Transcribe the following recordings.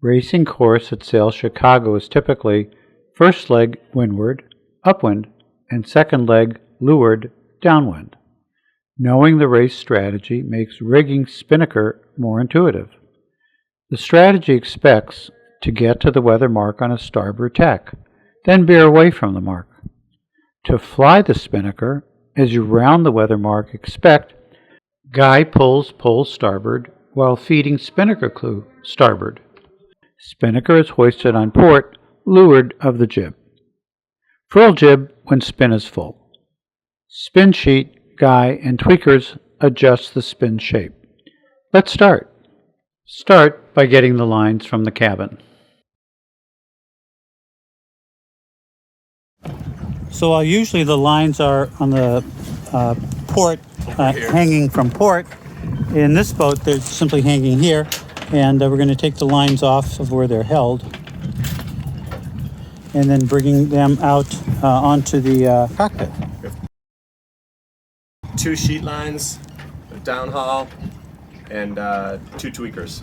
Racing course at Sail Chicago is typically first leg windward, upwind, and second leg leeward, downwind. Knowing the race strategy makes rigging spinnaker more intuitive. The strategy expects to get to the weather mark on a starboard tack, then veer away from the mark. To fly the spinnaker, as you round the weather mark, expect guy pulls pole starboard while feeding spinnaker clew starboard. Spinnaker is hoisted on port, leeward of the jib. Furl jib when spin is full. Spin sheet, guy, and tweakers adjust the spin shape. Let's start. Start by getting the lines from the cabin. So while usually the lines are on the port, hanging from port, in this boat they're simply hanging here, and we're going to take the lines off of where they're held and then bringing them out onto the cockpit. 2 sheet lines, a downhaul, and 2 tweakers.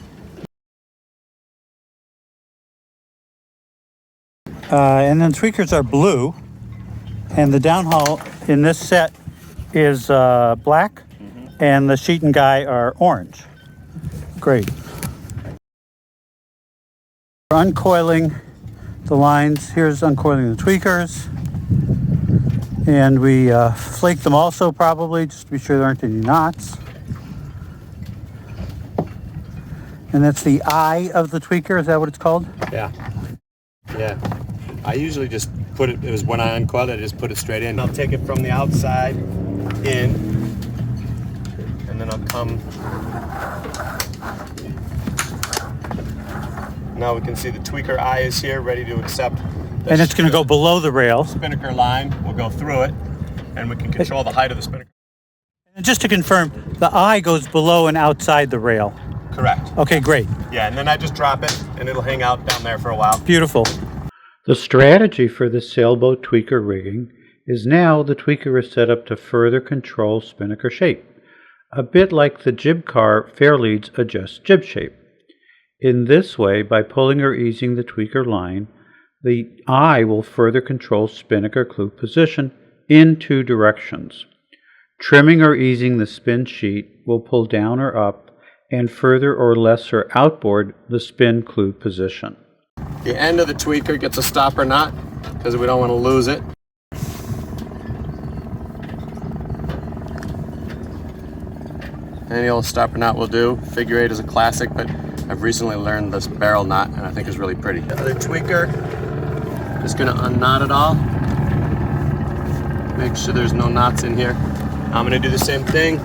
And then tweakers are blue, and the downhaul in this set is black, and the sheet and guy are orange. Great. We're uncoiling the lines. Here's uncoiling the tweakers, and we flake them also probably just to be sure there aren't any knots. And that's the eye of the tweaker, is that what it's called? Yeah. I usually just put it was when I uncoiled it, I just put it straight in. I'll take it from the outside in, and then I'll come. Now we can see the tweaker eye is here, ready to accept. And it's going to go below the rail. Spinnaker line will go through it, and we can control the height of the spinnaker. And just to confirm, the eye goes below and outside the rail. Correct. Okay, great. Yeah, and then I just drop it, and it'll hang out down there for a while. Beautiful. The strategy for the sailboat tweaker rigging is now the tweaker is set up to further control spinnaker shape, a bit like the jib car fair leads adjust jib shape. In this way, by pulling or easing the tweaker line, the eye will further control spinnaker clew position in 2 directions. Trimming or easing the spin sheet will pull down or up and further or lesser outboard the spin clew position. The end of the tweaker gets a stopper knot because we don't want to lose it. Any old stopper knot will do. Figure 8 is a classic, but I've recently learned this barrel knot and I think is really pretty. The other tweaker, just going to unknot it all. Make sure there's no knots in here. I'm going to do the same thing.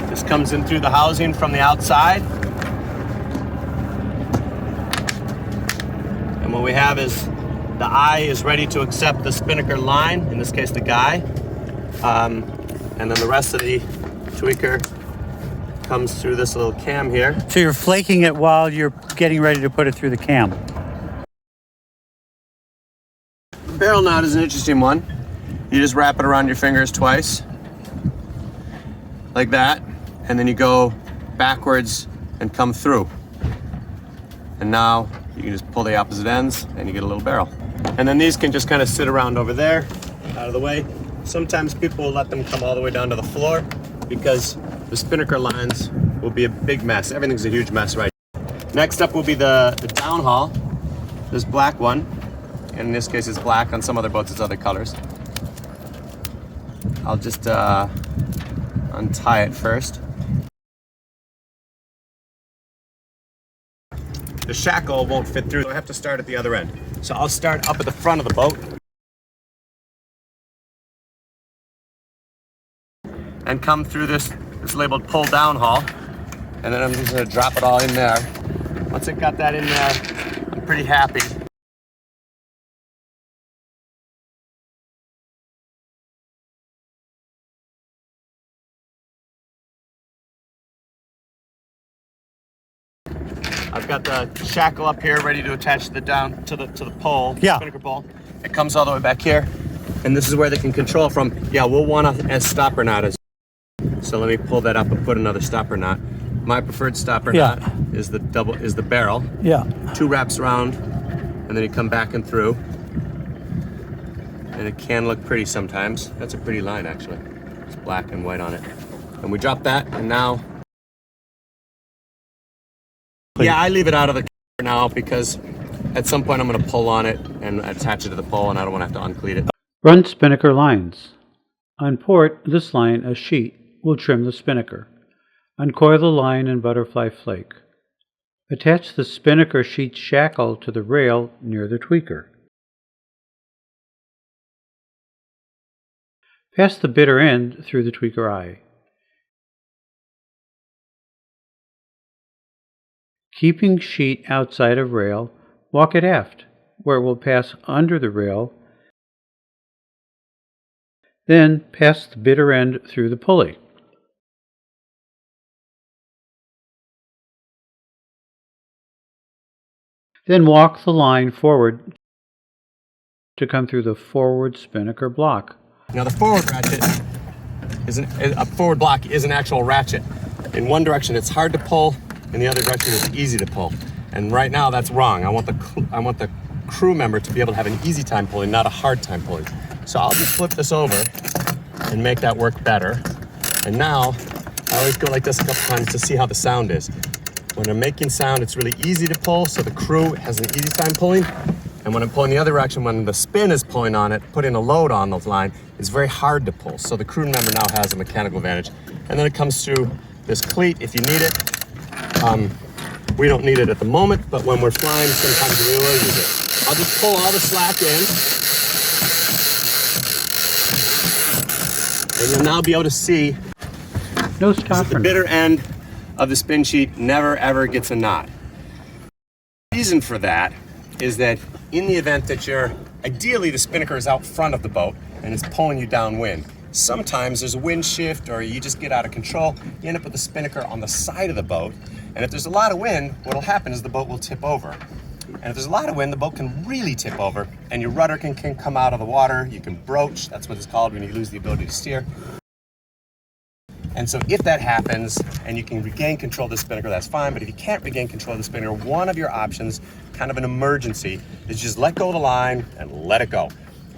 This comes in through the housing from the outside. And what we have is the eye is ready to accept the spinnaker line, in this case the guy. And then the rest of the tweaker comes through this little cam here. So you're flaking it while you're getting ready to put it through the cam. Barrel knot is an interesting one. You just wrap it around your fingers twice, like that, and then you go backwards and come through. And now you can just pull the opposite ends and you get a little barrel. And then these can just kind of sit around over there, out of the way. Sometimes people will let them come all the way down to the floor because the spinnaker lines will be a big mess. Everything's a huge mess right now. Next up will be the downhaul, this black one. And in this case it's black, on some other boats it's other colors. I'll just untie it first. The shackle won't fit through, so I have to start at the other end. So I'll start up at the front of the boat and come through this labeled pull downhaul, and then I'm just going to drop it all in there. Once I got that in there, I'm pretty happy. I've got the shackle up here ready to attach to the pole, spinnaker pole. It comes all the way back here, and this is where they can control from. Yeah, we'll want a stopper knot. So let me pull that up and put another stopper knot. My preferred stopper Yeah. knot is the barrel. Yeah. 2 wraps around, and then you come back and through. And it can look pretty sometimes. That's a pretty line, actually. It's black and white on it. And we drop that, and now... Yeah, I leave it out of the now because at some point I'm going to pull on it and attach it to the pole, and I don't want to have to uncleat it. Run spinnaker lines. On port, this line, a sheet, will trim the spinnaker. Uncoil the line and butterfly flake. Attach the spinnaker sheet shackle to the rail near the tweaker. Pass the bitter end through the tweaker eye. Keeping sheet outside of rail, walk it aft, where it will pass under the rail. Then pass the bitter end through the pulley. Then walk the line forward to come through the forward spinnaker block. Now the forward ratchet a forward block is an actual ratchet. In one direction it's hard to pull, in the other direction it's easy to pull. And right now that's wrong. I want the crew member to be able to have an easy time pulling, not a hard time pulling. So I'll just flip this over and make that work better. And now I always go like this a couple times to see how the sound is. When I'm making sound, it's really easy to pull, so the crew has an easy time pulling. And when I'm pulling the other direction, when the spin is pulling on it, putting a load on the line, it's very hard to pull. So the crew member now has a mechanical advantage. And then it comes through this cleat if you need it. We don't need it at the moment, but when we're flying, sometimes we will use it. I'll just pull all the slack in. And you'll now be able to see No stopper. the bitter end of the spin sheet never ever gets a knot. The reason for that is that in the event that ideally the spinnaker is out front of the boat and it's pulling you downwind. Sometimes there's a wind shift or you just get out of control, you end up with the spinnaker on the side of the boat. And if there's a lot of wind, what'll happen is the boat will tip over. And if there's a lot of wind, the boat can really tip over and your rudder can come out of the water, you can broach, that's what it's called when you lose the ability to steer. And so if that happens and you can regain control of the spinnaker, that's fine. But if you can't regain control of the spinnaker, one of your options, kind of an emergency, is just let go of the line and let it go.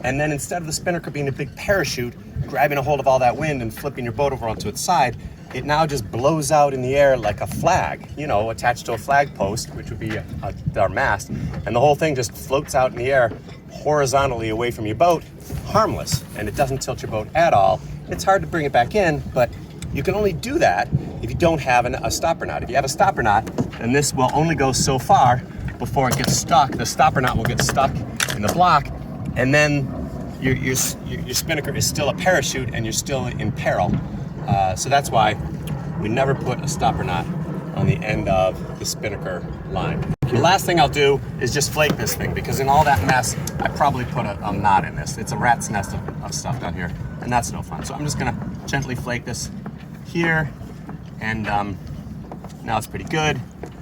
And then instead of the spinnaker being a big parachute, grabbing a hold of all that wind and flipping your boat over onto its side, it now just blows out in the air like a flag, attached to a flag post, which would be our mast. And the whole thing just floats out in the air horizontally away from your boat, harmless. And it doesn't tilt your boat at all. It's hard to bring it back in, but you can only do that if you don't have a stopper knot. If you have a stopper knot, then this will only go so far before it gets stuck. The stopper knot will get stuck in the block, and then your spinnaker is still a parachute and you're still in peril. So that's why we never put a stopper knot on the end of the spinnaker line. The last thing I'll do is just flake this thing, because in all that mess, I probably put a knot in this. It's a rat's nest of stuff down here, and that's no fun. So I'm just gonna gently flake this here, and now it's pretty good.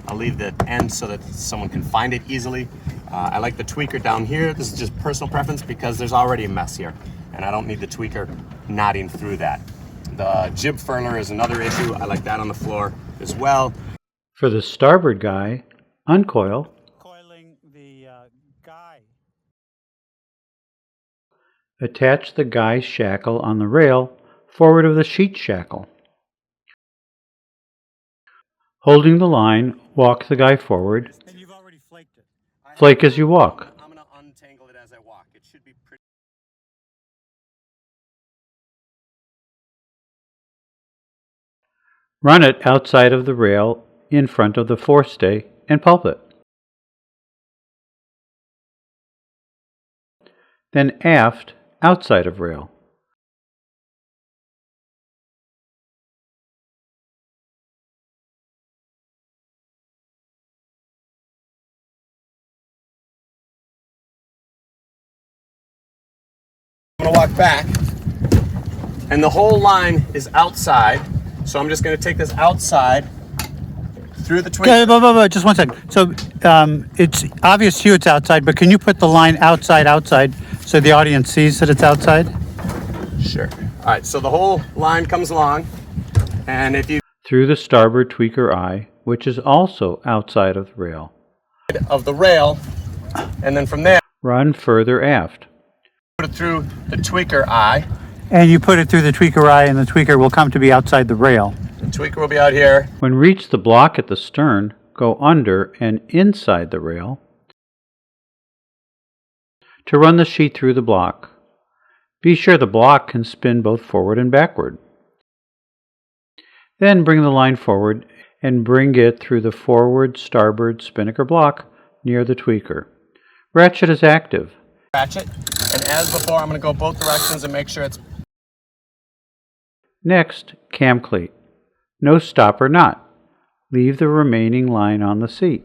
I'll leave the end so that someone can find it easily. I like the tweaker down here. This is just personal preference because there's already a mess here, and I don't need the tweaker knotting through that. The jib furler is another issue. I like that on the floor as well. For the starboard guy, uncoil. Coiling the guy. Attach the guy shackle on the rail forward of the sheet shackle. Holding the line, walk the guy forward. And you've already flaked it. Flake as you walk. I'm going to untangle it as I walk. It should be pretty. Run it outside of the rail in front of the forestay and pulp it. Then aft outside of rail. I'm going to walk back, and the whole line is outside. So I'm just going to take this outside through the tweaker. Okay, just 1 second. So it's obvious to you it's outside, but can you put the line outside so the audience sees that it's outside? Sure. All right, so the whole line comes along, and if you through the starboard tweaker eye, which is also outside of the rail. Of the rail, and then from there, Run further aft. put it through the tweaker eye. And you put it through the tweaker eye, and the tweaker will come to be outside the rail. The tweaker will be out here. When reach the block at the stern, go under and inside the rail to run the sheet through the block. Be sure the block can spin both forward and backward. Then bring the line forward and bring it through the forward starboard spinnaker block near the tweaker. Ratchet is active. Ratchet, and as before, I'm going to go both directions and make sure it's... Next, cam cleat. No stop or knot. Leave the remaining line on the seat.